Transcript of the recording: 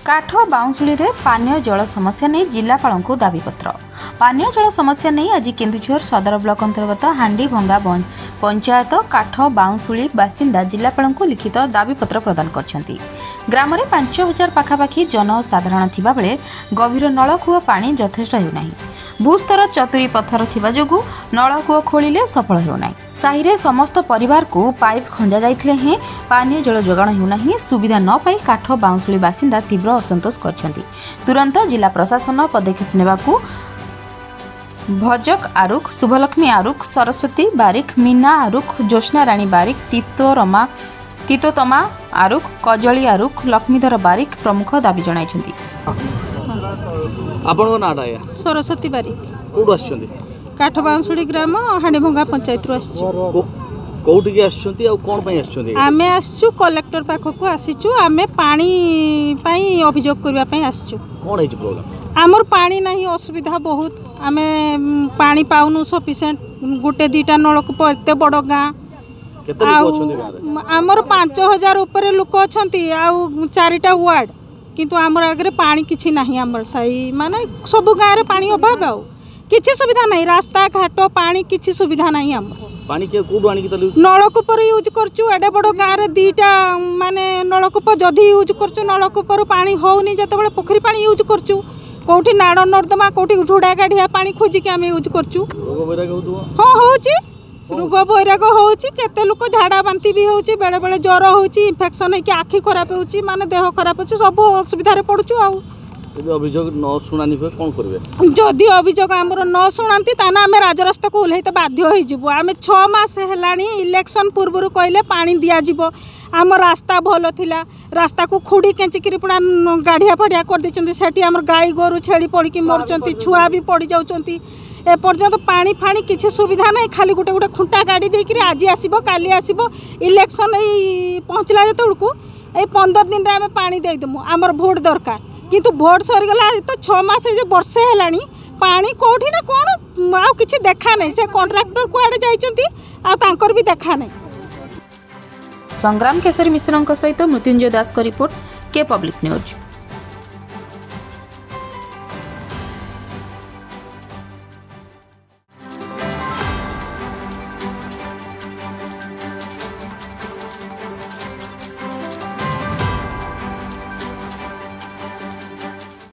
काठ बाउंसुली रे पानीय जल समस्या नहीं जिलापाल को दाबीपत्र। पानीय जल समस्या नहीं आज केन्दुझर सदर ब्लॉक अंतर्गत हांडी भंगा पंचायत काठ बाउंसुली बासिंदा जिलापाल को लिखित दाबीपत्र प्रदान करछंती। ग्राम में 5000 पाखापाखि जनसाधारण थिबा बेले गभीर नलकूप पानी यथेष्ट हेउनाही। भूस्तर चतुरी पत्थर थिबा जोगु नलकूप खोलिले सफल हेउनाही। साही रे समस्त परिवार को पाइप खंजा जाइथिले हें पानीय जल जोगाण हेउनाही। सुविधा न पाई काठ बाउंसुली बासिंदा तीव्र असंतोष करछंती। तुरंत जिला प्रशासन पदक्षेप नेबाकू भजक आरुख, शुभलक्ष्मी आरुख, सरस्वती बारिक, मीना आरुख, ज्योत्स्ना राणी बारिक, तीतोतमा आरुख, कजली आरुख, लक्ष्मीधर बारिक प्रमुख दाबी जणाइछंती। आपन नाडा या सरस्वती बारिक कोड आछंती काठ बाउंसुली ग्राम हांडीभंगा पंचायत रु आछी। कोउटी के आछंती आ कोन पई आछंती? आमे आछू कलेक्टर पाखकू आसीचू। आमे पानी पई अभियोग करबा पई आछू। कोन हेछि प्रॉब्लम? आमर पानी नहीं असुविधा बहुत। आमे पानी पाउनु सफिशिएंट। गुटे दीटा नलकूप एते बड़ गाँ आमर 5000 ऊपर लोक अछंती आ 4टा वार्ड किंतु आमर आगे पानी किछि नहीं। आमर साई माने सब गाँव रे पानी अभाव आ किछि सुविधा नहीं। रास्ता घाट पानी किछि सुविधा नहीं। आमर पानी के कोड आनी के नलकूप यूज करचु। एडे बड़ गाँव रे दीटा माने नलकूप जदि यूज करचु नलकूप पानी होउनी जतबेले पोखरी पानी यूज करचु। कोठी नाड़ नर्दमा कोठी ढुड़ा गाढ़िया पानी खोजिक आम यूज करचु। हाँ होउची रोग बैराग होउची। केते लोक झाड़ा बांती भी होउची। बेले बेले ज्वर होउची। इन्फेक्शन है कि आखि खराब होउची माने देह खराब होउची। सब असुविधा रे पड़चु। आ अभियोग न शुणानी कोन करबे? जदि अभियोग आमर न शुणांती ताना आमे राजरास्ता को ओल्हैते बाध्य होई जिवो। आमे 6 मास हेलानी इलेक्शन पूर्व कहले पानी दिया जिवो। आम रास्ता भल थिला। रास्ता को खुड़ी केंचिकी पुरा गाढ़िया फाड़िया कर देचंती। सेठी आमर गाई गोरु छेड़ी पड़की मरचंती। छुआ भी पड़ जाउचंती। ए पर्यंत पानी फाणी किछि सुविधा नहीं। खाली गोटे गोटे खुंटा गाड़ी देकरी आज आसीबो काली आसीबो। इलेक्शन ए पहुँचला जेतुळकू ए 15 दिन रे आमे पानी देई दमु। आमर भोट दरकार किंतु भोट सरी गला तो 6 मास जे वर्षे हेलानी पानी कोठी ना कोन आ किछि देखा नहीं। से कॉन्ट्रैक्टर कुआडे जाइचंती आ तांकर भी देखा नहीं। संग्राम केसरी मिश्रଙ୍କ सहित मृत्युंजय दास का रिपोर्ट के पब्लिक न्यूज।